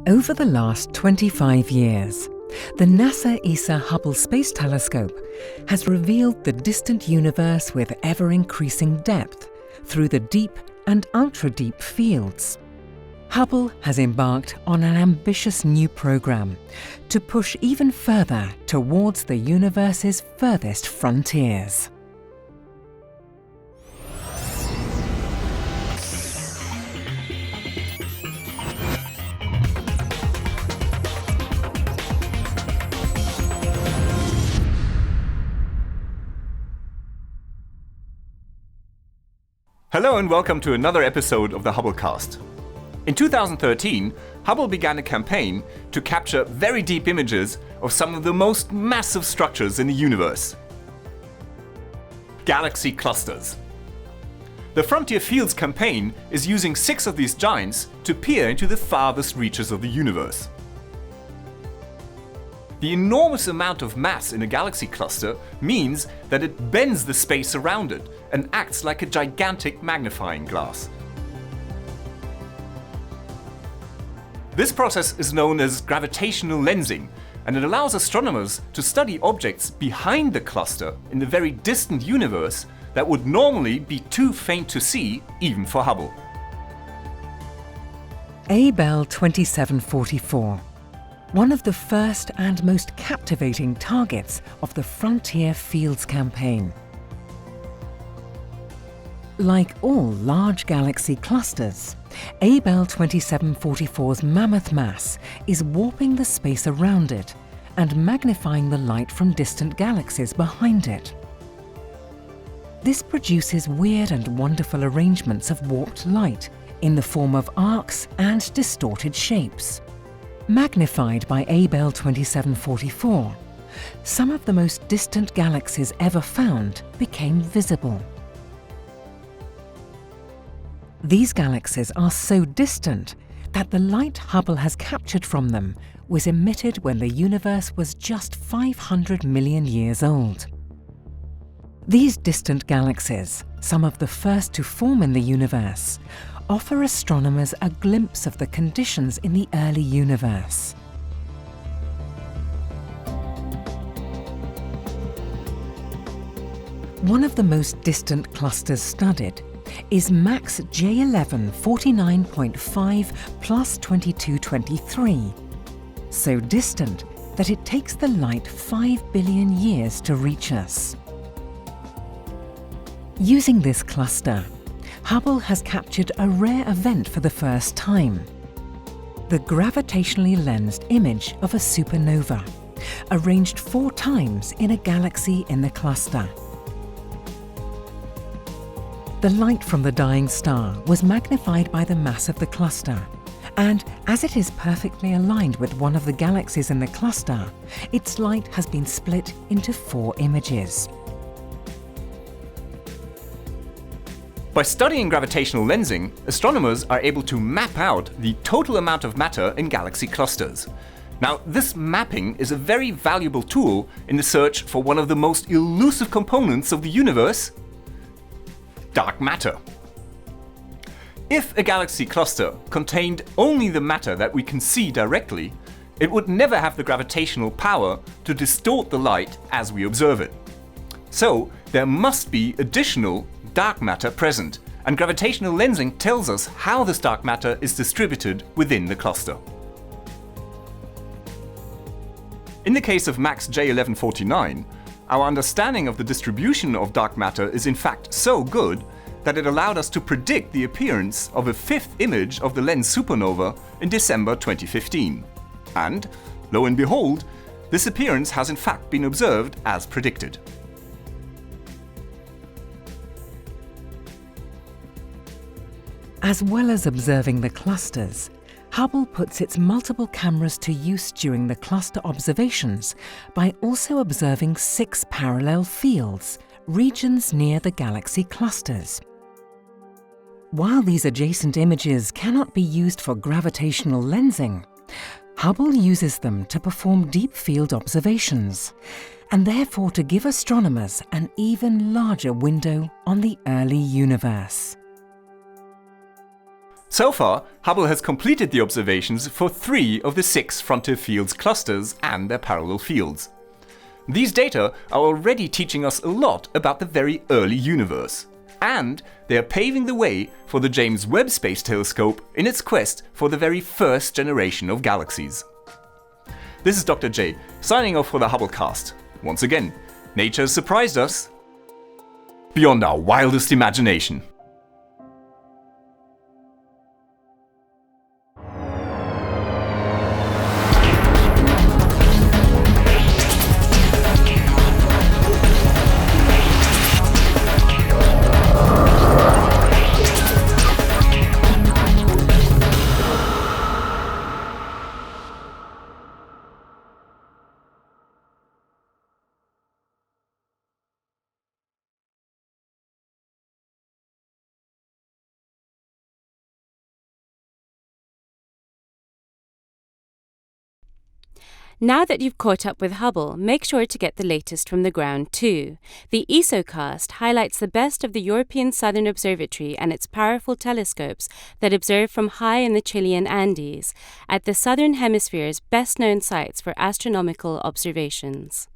Over the last 25 years, the NASA ESA Hubble Space Telescope has revealed the distant universe with ever-increasing depth through the deep and ultra-deep fields. Hubble has embarked on an ambitious new program to push even further towards the universe's furthest frontiers. Hello and welcome to another episode of the Hubblecast. In 2013, Hubble began a campaign to capture very deep images of some of the most massive structures in the universe. Galaxy clusters. The Frontier Fields campaign is using 6 of these giants to peer into the farthest reaches of the universe. The enormous amount of mass in a galaxy cluster means that it bends the space around it and acts like a gigantic magnifying glass. This process is known as gravitational lensing, and it allows astronomers to study objects behind the cluster in the very distant universe that would normally be too faint to see even for Hubble. Abell 2744. One of the first and most captivating targets of the Frontier Fields campaign. Like all large galaxy clusters, Abell 2744's mammoth mass is warping the space around it and magnifying the light from distant galaxies behind it. This produces weird and wonderful arrangements of warped light in the form of arcs and distorted shapes. Magnified by Abell 2744, some of the most distant galaxies ever found became visible. These galaxies are so distant that the light Hubble has captured from them was emitted when the universe was just 500 million years old. These distant galaxies, some of the first to form in the universe, offer astronomers a glimpse of the conditions in the early universe. One of the most distant clusters studied is MAX J11 49.5 plus 2223, so distant that it takes the light 5 billion years to reach us. Using this cluster, Hubble has captured a rare event for the first time. The gravitationally lensed image of a supernova, arranged 4 times in a galaxy in the cluster. The light from the dying star was magnified by the mass of the cluster, and as it is perfectly aligned with one of the galaxies in the cluster, its light has been split into 4 images. By studying gravitational lensing, astronomers are able to map out the total amount of matter in galaxy clusters. Now, this mapping is a very valuable tool in the search for one of the most elusive components of the universe: dark matter. If a galaxy cluster contained only the matter that we can see directly, it would never have the gravitational power to distort the light as we observe it. So, there must be additional dark matter present, and gravitational lensing tells us how this dark matter is distributed within the cluster. In the case of MAX J1149, our understanding of the distribution of dark matter is in fact so good that it allowed us to predict the appearance of a 5th image of the Lens supernova in December 2015. And, lo and behold, this appearance has in fact been observed as predicted. As well as observing the clusters, Hubble puts its multiple cameras to use during the cluster observations by also observing 6 parallel fields, regions near the galaxy clusters. While these adjacent images cannot be used for gravitational lensing, Hubble uses them to perform deep field observations, and therefore to give astronomers an even larger window on the early universe. So far, Hubble has completed the observations for 3 of the 6 frontier fields clusters and their parallel fields. These data are already teaching us a lot about the very early universe, and they are paving the way for the James Webb Space Telescope in its quest for the very first generation of galaxies. This is Dr. J, signing off for the Hubblecast. Once again, nature has surprised us beyond our wildest imagination. Now that you've caught up with Hubble, make sure to get the latest from the ground too. The ESOcast highlights the best of the European Southern Observatory and its powerful telescopes that observe from high in the Chilean Andes, at the Southern Hemisphere's best-known sites for astronomical observations.